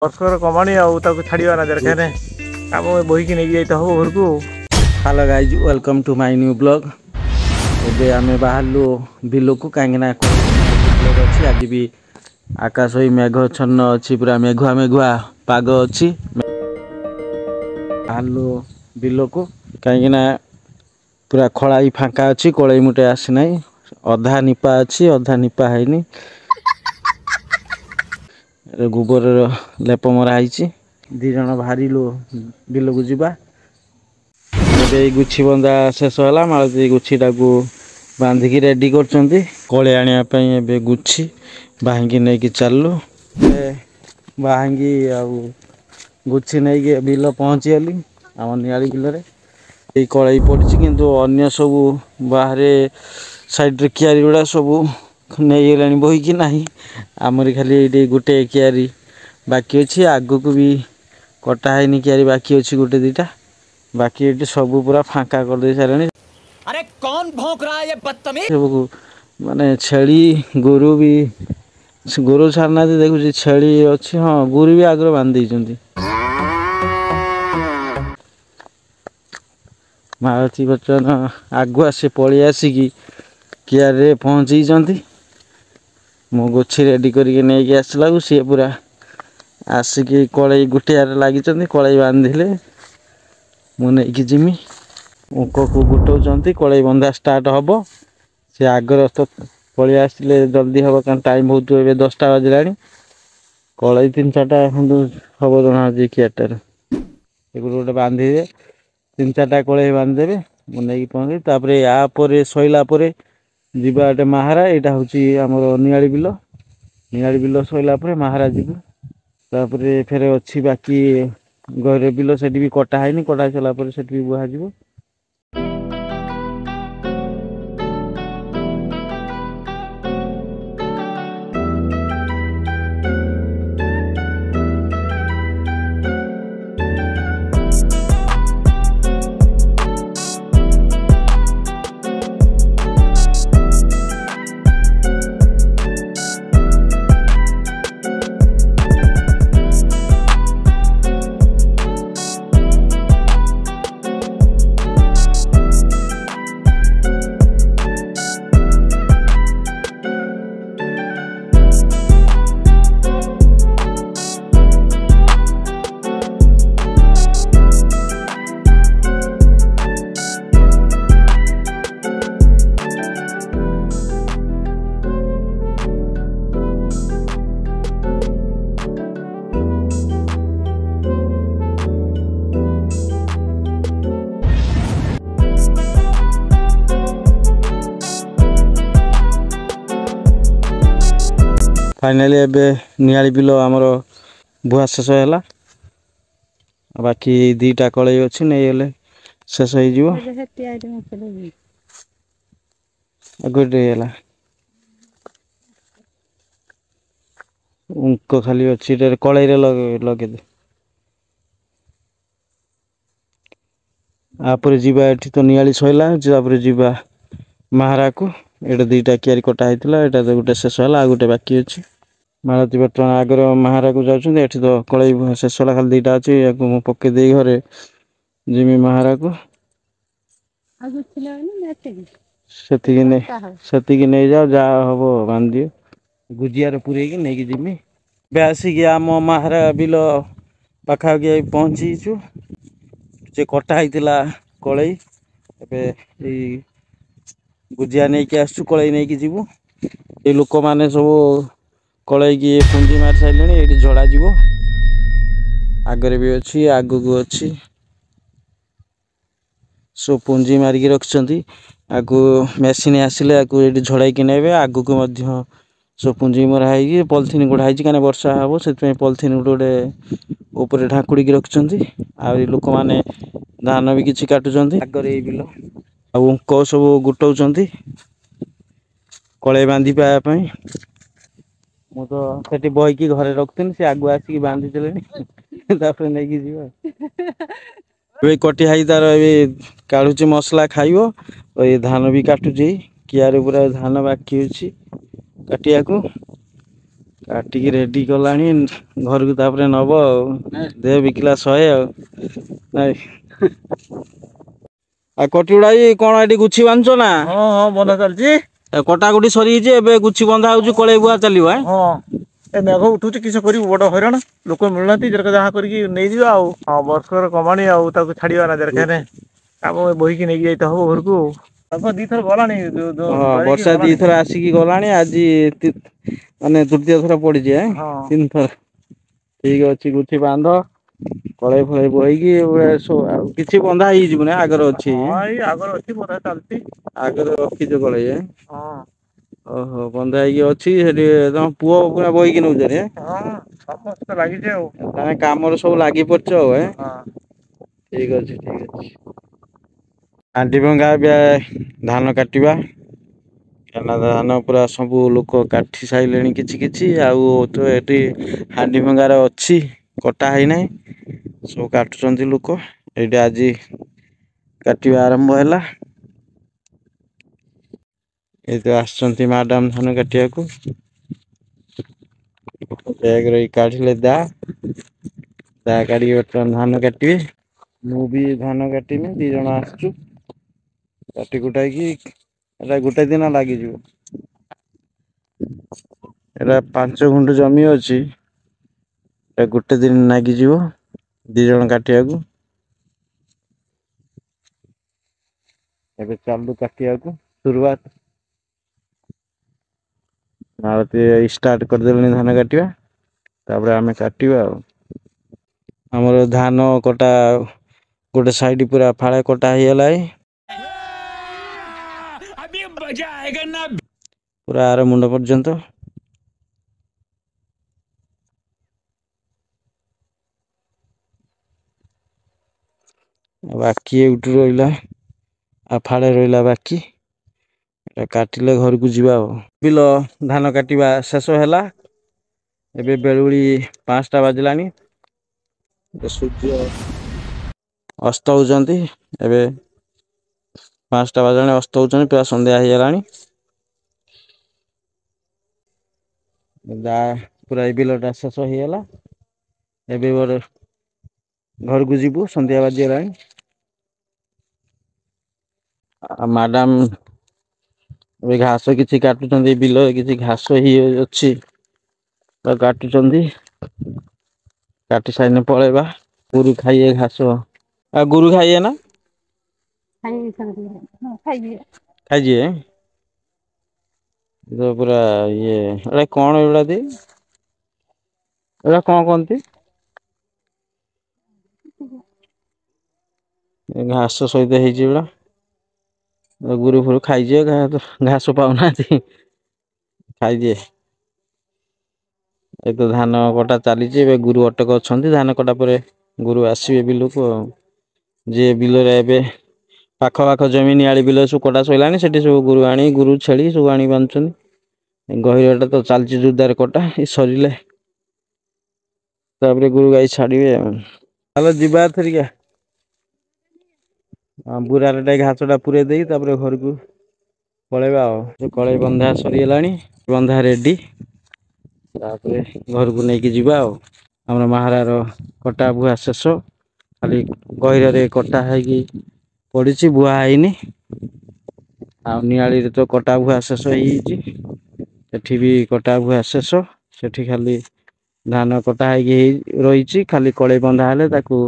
ବର୍ଷର କମାଣି ଆଉ ତାକୁ ଛାଡ଼ିବା ନା ଦରକାର କାମ ବହିକି ନେଇକି ଯାଇତେ ହବ ଘରକୁ। Hello guys welcome to my new blog. ଏବେ ଆମେ ବାହାରିଲୁ ବିଲକୁ କାହିଁକିନା ଅଛି ଆଜି ବି ଆକାଶ ହୋଇ ମେଘଚ୍ଛନ୍ନ ଅଛି, ପୁରା ମେଘୁଆ ମେଘୁଆ ପାଗ ଅଛି। ବାହାରିଲୁ ବିଲକୁ କାହିଁକିନା ପୁରା ଖଳାଇ ଫାଙ୍କା ଅଛି, କଳେଇ ମୁଟେ ଆସିନାହିଁ, ଅଧା ନିପା ଅଛି ଅଧା ନିପା ହେଇନି। ଗୋବରର ଲେପ ମରା ହେଇଛି। ଦି ଜଣ ବାହାରିଲୁ ବିଲକୁ ଯିବା। ଏବେ ଏଇ ଗୁଛି ବନ୍ଧା ଶେଷ ହେଲା, ମାଳତୀ ଗୁଛିଟାକୁ ବାନ୍ଧିକି ରେଡି କରୁଛନ୍ତି କଳେ ଆଣିବା ପାଇଁ। ଏବେ ଗୁଛି ଭାଇଙ୍କି ନେଇକି ଚାଲିଲୁ। ଭାଇଙ୍କି ଆଉ ଗୁଛି ନେଇକି ବିଲ ପହଞ୍ଚିଗଲି ଆମ ନିଆଳି ବିଲରେ। ଏଇ କଳେଇ ପଡ଼ିଛି କିନ୍ତୁ ଅନ୍ୟ ସବୁ ବାହାରେ ସାଇଡରେ କିଆରି ଗୁଡ଼ା ସବୁ ନେଇଗଲାଣି ବୋହିକି ନାହିଁ। ଆମରି ଖାଲି ଏଇଠି ଗୋଟେ କିଆରି ବାକି ଅଛି, ଆଗକୁ ବି କଟା ହେଇନି କିଆରି ବାକି ଅଛି ଗୋଟେ ଦିଟା। ବାକି ଏଠି ସବୁ ପୁରା ଫାଙ୍କା କରିଦେଇ ସାରିଲେଣି। अरे कौन भौंक रहा है ये बदतमीज। ସବୁ ମାନେ ଛେଳି ଗୋରୁ ବି ଗୋରୁ ଛାଡୁନାହାନ୍ତି, ଦେଖୁଛି ଛେଳି ଅଛି, ହଁ ଗୋରୁ ବି ଆଗରୁ ବାନ୍ଧି ଦେଇଛନ୍ତି। ମାଳତୀ ବଚନ ଆଗୁଆ ସେ ପଳେଇ ଆସିକି କିଆରିରେ ପହଞ୍ଚିଛନ୍ତି। ମୁଁ ଗୁଛି ରେଡି କରିକି ନେଇକି ଆସିଲାକୁ ସିଏ ପୁରା ଆସିକି କଳେଇ ଗୁଟିଆରେ ଲାଗିଛନ୍ତି। କଳେଇ ବାନ୍ଧିଲେ ମୁଁ ନେଇକି ଯିମି। ଉଙ୍କକୁ ଗୋଟଉଛନ୍ତି, କଳେଇ ବନ୍ଧା ଷ୍ଟାର୍ଟ ହବ। ସେ ଆଗରେ ତ ପଳେଇ ଆସିଲେ ଜଲ୍ଦି ହବ, କାରଣ ଟାଇମ ବହୁତ ଏବେ 10ଟା ବାଜିଲାଣି। କଳେଇ 3-4ଟା ଖଣ୍ଡ ହବ ଜଣାଉଛି କିଆରିଟାରେ। ଏଗୁলো ଗୋଟେ ବାନ୍ଧିବେ, 3-4ଟା କଳେଇ ବାନ୍ଧିଦେବେ, ମୁଁ ନେଇକି ପହଞ୍ଚିବି। ତାପରେ ୟା ପରେ ସଇଲା ପରେ ଯିବା ଗୋଟେ ମାହାରା। ଏଇଟା ହଉଛି ଆମର ନିଆଳି ବିଲ। ନିଆଳି ବିଲ ସଇଲା ପରେ ମାହାରା ଯିବୁ। ତାପରେ ଫେରେ ଅଛି ବାକି ଗରେ ବିଲ, ସେଠି ବି କଟା ହେଇନି, କଟା ହେଇ ସାରିଲା ପରେ ସେଠି ବି ବୁହାଯିବ। फाइनाली एबे नियाली बिलो आमर बुआ शेष है। बाकी 2टा कलई अच्छी नहीं गले शेष हो उनको खाली अच्छी कलई लगे दे। आपर जीवा एठी तो नियाली सैला, जीवा महारा को। एटा 2टा कियारी कटा होता, एटा तो गोटे शेष है, गोटे बाकी अच्छी। मालती बर्तमान आगर महारा को जाऊँ, एठी तो कलई शेष है, खाली 2टा अच्छी। या पके दे घरे जिमी महारा को से नहीं जाओ, जा हम बांध दियो गुजियार पूरे नहीं जिमी। आसिक आम महारा बिल पाखापाखि पहुँचीचु। जे कटा होता कलई ए गुजिया नहीं कि आसु, कलई नहीं कि जीवु। ये लोक माने सब कलई की पुंजी मार सारे, ये झड़ा जीव आगरे भी अच्छी, आगू को अच्छी, सब पुंजी मारिकी रखिंट। आगु मेसीन आसिले ये झड़ाई कि ने, आगू को सब पुंजी मरा है, पॉलिथिन गुड़ा कहीं वर्षा हम से पॉलिथिन गोटे गोटे ढाकुड़ी रखिंट। आ लोक मैंने धान भी किसी काटुंट आगे बिल आंक सब गोटाऊँ कलई बांधि पायापाई। मु तो से बहीकि घरे रखती, से आगु आसिक बांधि देले नहीं कि जी कटिहाई तार काढ़ुची मसला खाइबो। ये धान भी काटुची, कियारे पूरा धान बाकी अच्छी काटिया को। କାଟିକି ରେଡି କଲାଣି ଘରକୁ ତାପରେ ନବ ଆଉ ଦେ ବିକିଲା 100 ଆଉ ନାଇଁ ଆଉ କଟିଗୁଡା କଣ ଏଠି ଗୁଛି ବାନ୍ଧୁଛ ନା? ହଁ ହଁ ବନ୍ଧା ଚାଲିଛି। କଟାକୁଟି ସରିଯାଇଛି ଏବେ ଗୁଛି ବନ୍ଧା ହଉଛି କଳେଇ ବୁହା ଚାଲିବ। ହଁ ଏ ମେଘ ଉଠୁଛି କିସ କରିବୁ ବଡ ହଇରାଣ ଲୋକ ମିଳୁନାହାନ୍ତି ଯେରକ ଯାହା କରିକି ନେଇଯିବା ଆଉ। ହଁ ବର୍ଷର କମାଣି ଆଉ ତାକୁ ଛାଡିବା ନା ଯେରଖେନେ କାମ ବୋହିକି ନେଇକି ଯାଇତେ ହବ ଘରକୁ। ତାକୁ ଦିଥର ଗଲାଣି ହଁ ବାରିକି ବର୍ଷା ଗଲାଣି। ଦିଥର ଆସିକି ଗଲାଣି ଆଜି ମାନେ ତୃତୀୟ ଥର ପଡିଛି 3 ଥର। ଠିକ ଅଛି ଗୁଛି ବାନ୍ଧ କଳେଇ ଫଳେଇ ବୋହିକି ଆଉ କିଛି ବନ୍ଧା ହେଇଯିବ ନା ଆଗରେ ଅଛି। ହଁ ଏଇ ଆଗରେ ଅଛି ବନ୍ଧା ଚାଲିଛି। ଆଗରେ ରଖିଛ କଳେଇ ହଁ ଓହୋ ବନ୍ଧା ହେଇକି ଅଛି ସେଠି ତମ ପୁଅ ପୁରା ବୋହିକି ନଉଛନ୍ତି। ହଁ ସମସ୍ତେ ଲାଗିଛି ଆଉ। ତମେ କାମରେ ସବୁ ଲାଗି ପଡିଛ ଆଉ ହଁ ଠିକ ଅଛି ଠିକ ଅଛି। ଆଣ୍ଠି ଭଙ୍ଗା ଏବେ ଧାନ କାଟିବା। କାନା ଧାନ ପୁରା ସବୁ ଲୋକ କାଟି ସାରିଲେଣି କିଛି କିଛି ଆଉ ତ ଏଠି ହାଣ୍ଡି ଭଙ୍ଗାର ଅଛି କଟା ହେଇନାହିଁ ସବୁ କାଟୁଛନ୍ତି ଲୋକ ଏଇଟା ଆଜି କାଟିବା ଆରମ୍ଭ ହେଲା। ଏଇ ତ ଆସିଛନ୍ତି ମାଡାମ ଧାନ କାଟିବାକୁ। ବ୍ୟାଗ ରେ କାଢିଲେ ଦା କାଢିକି ବର୍ତ୍ତମାନ ଧାନ କାଟିବେ। ମୁଁ ବି ଧାନ କାଟିନି 2 ଜଣ ଆସିଛୁ। କାଟି କୁଟାକି ଏଟା ଗୋଟେ ଦିନ ଲାଗିଯିବ। ଏଟା 5 ଗୁଣ୍ଠ ଜମି ଅଛି। ଏ ଗୋଟେ ଦିନ ଲାଗିଯିବ 2 ଜଣ କାଟିବାକୁ। ଏବେ ଚାଲୁ କାଟିବାକୁ ସୁରୁଆତ। ମାଳତୀ ଷ୍ଟାର୍ଟ କରିଦେଲେଣି ଧାନ କାଟିବା ତାପରେ ଆମେ କାଟିବା ଆଉ। ଆମର ଧାନ କଟା ଗୋଟେ ସାଇଡ ପୁରା ଫାଳେ କଟା ହେଇଗଲାଣି। अभी मजा आएगा ना। ପୁରା ଆର ମୁଣ୍ଡ ପର୍ଯ୍ୟନ୍ତ। ବାକି ଏଇଠୁ ରହିଲା ଆଉ ଫାଳେ ରହିଲା ବାକି। ଏଟା କାଟିଲେ ଘରକୁ ଯିବା ଆଉ ବିଲ ଧାନ କାଟିବା ଶେଷ ହେଲା। ଏବେ ବେଳୁଳି 5ଟା ବାଜିଲାଣି। ସୂର୍ଯ୍ୟ ଅସ୍ତ ହଉଛନ୍ତି ଏବେ 5ଟା ବାଜିଲାଣି ଅସ୍ତ ହଉଛନ୍ତି ପୁରା ସନ୍ଧ୍ୟା ହେଇଗଲାଣି। ପୁରା ଏ ବିଲ ଟା ଶେଷ ହେଇଗଲା ଏବେ ଗୋଟେ ଘରକୁ ଯିବୁ ସନ୍ଧ୍ୟା ବାଜିଗଲାଣି। ଆଉ ମ୍ୟାଡାମ ଏବେ ଘାସ କିଛି କାଟୁଛନ୍ତି ବିଲରେ କିଛି ଘାସ ହେଇ ଅଛି। ତ କାଟୁଛନ୍ତି କାଟି ସାଇନେ ପଳେଇବା। ଗୋରୁ ଖାଇଏ ଘାସ ଆଉ ଗୋରୁ ଖାଇଏ ନା। ଖାଇଯିବେ। ପୁରା ଇଏ ଏଟା କଣ ଏଗୁଡା ଦେଇ ଏଇଟା କଣ କହନ୍ତି? ଘାସ ସହିତ ହେଇଛି ଏଗୁଡା। ଗୋରୁ ଫୋରୁ ଖାଇଯିବେ ଘାସ ପାଉନାହାନ୍ତି ଖାଇଦିଏ। ଏତ ଧାନ କଟା ଚାଲିଛି ଏବେ ଗୁରୁ ଅଟକ ଅଛନ୍ତି ଧାନ କଟା ପରେ ଗୁରୁ ଆସିବେ ବିଲକୁ ଆଉ ଯିଏ ବିଲରେ ଏବେ ପାଖ ଜମି ନିଆଳି ବିଲ ସବୁ କଟା ସଇଲାଣି ସେଠି ସବୁ ଗୋରୁ ଛେଳି ସବୁ ଆଣି ବାନ୍ଧୁଛନ୍ତି। ଗହିରଟା ତ ଚାଲିଛି ଜୋରଦାର କଟା ଏ ସରିଲେ ତାପରେ ଗୋରୁ ଗାଈ ଛାଡିବେ ଆଉ ତାହେଲେ ଯିବା ଏଥରିକା। ବୁରାରେ ଟେ ଘାସ ଟା ପୁରେଇ ଦେଇକି ତାପରେ ଘରକୁ ପଳେଇବା ଆଉ କଳେଇ ବନ୍ଧା ସରିଗଲାଣି ବନ୍ଧା ରେଡି। ତାପରେ ଘରକୁ ନେଇକି ଯିବା ଆଉ। ଆମର ମାହାରାର କଟା ବୁହା ଶେଷ ଖାଲି ଗହିରରେ କଟା ହେଇକି ପଡିଛି ବୁହା ହେଇନି। ଆଉ ନିଆଳିରେ ତ କଟା ବୁହା ଶେଷ ହେଇଯାଇଛି। ସେଠି ବି କଟା ବୁହା ଶେଷ ସେଠି ଖାଲି ଧାନ କଟା ହେଇକି ରହିଛି ଖାଲି କଳେଇ ବନ୍ଧା ହେଲେ ତାକୁ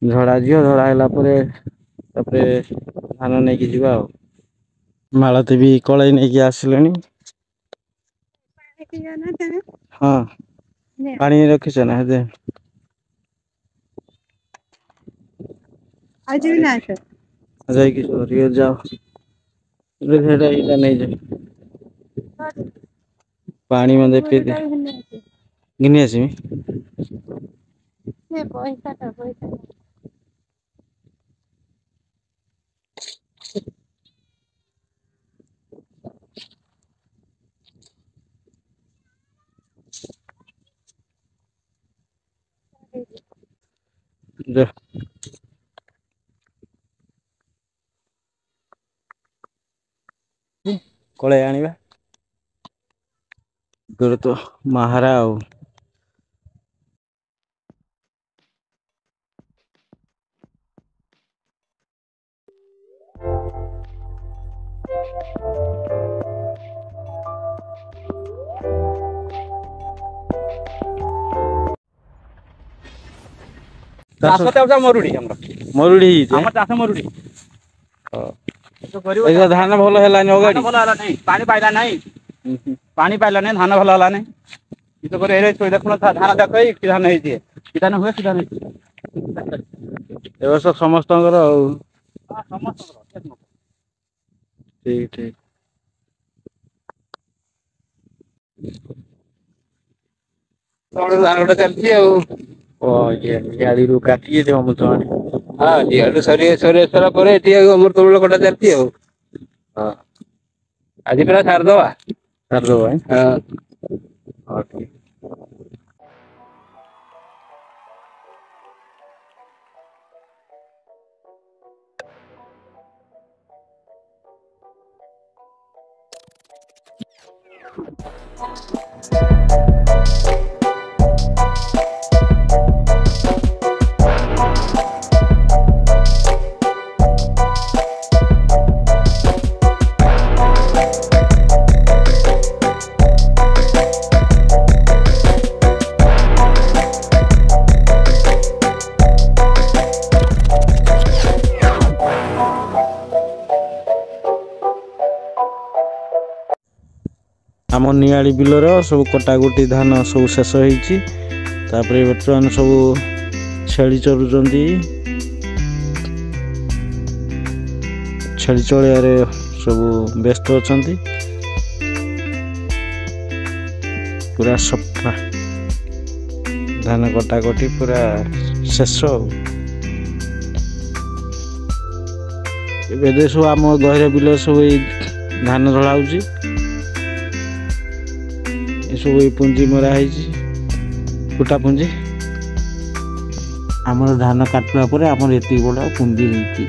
ଝଡା ଯିବ ଝଡା ହେଲା ପରେ ତାପରେ ଧାନ ନେଇକି ଯିବା ଆଉ। ମାଳତୀ ବି କଳେଇ ନେଇକି ଆସିଲେଣି। ହଁ ପାଣି ରଖିଛ ନା ଦେ ଯାଇକି ଯାଅ ସେଟା ଏଇଟା ନେଇଯାଏ। ପାଣି ମନ୍ଦେ ପିଇଦେ ଘିନି ଆସିମି। ଦେ କଳେଇ ଆଣିବା। ଆଗରେ ତ ମାହାରା ଆଉ। ଚାଷ ତ ମରୁଡି ଆମର ମରୁଡି ହେଇଛି ଆମର ଚାଷ ମରୁଡି ଏଇଟା ଧାନ ଭଲ ହେଲାନି ଅଗାଡି ଭଲ ହେଲା ନାହିଁ ପାଣି ପାଇଲା ନାହିଁ ପାଣି ପାଇଲା ନାହିଁ ଧାନ ଭଲ ହେଲା ନାହିଁ କିସ କରି ଦେଖୁନ ଧାନ ଦେଖ କି ଧାନ ହେଇଛି କି ଧାନ ହୁଏ କି ଧାନ ଏ ବର୍ଷ ସମସ୍ତଙ୍କର ଆଉ ସମସ୍ତଙ୍କର ଠିକ ଠିକ ଧାନ ଗୋଟେ ଚାଲିଛି ଆଉ ଗାଡିରୁ କାଟିକି ଦେବ ମୁଁ ତ ହଁ ଇଆଡୁ ସରି ସାରିଲା ପରେ ଏଠି ଅମୃତ ତୋଳ କଟା ଚାଲିଛି ଆଉ ହଁ ଆଜି ପୁରା ସାରିଦବା ସାରିଦେବ ଭାଇ ହଁ ହଉ ଠିକ ଆମ ନିଆଳି ବିଲର ସବୁ କଟାକୁଟି ଧାନ ସବୁ ଶେଷ ହେଇଛି ତାପରେ ବର୍ତ୍ତମାନ ସବୁ ଛେଳି ଚରୁଛନ୍ତି ଛେଳି ଚଳିବାରେ ସବୁ ବ୍ୟସ୍ତ ଅଛନ୍ତି ପୁରା ସଫା ଧାନ କଟାକଟି ପୁରା ଶେଷ ଆଉ ଏବେ ସବୁ ଆମ ଗହିର ବିଲ ସବୁ ଏଇ ଧାନ ଢଳା ହଉଛି ଏସବୁ ଏଇ ପୁଞ୍ଜି ମରା ହେଇଛି କୁଟା ପୁଞ୍ଜି ଆମର ଧାନ କାଟିବା ପରେ ଆମର ଏତିକି ବଡ଼ ପୁଞ୍ଜି ହେଇଛି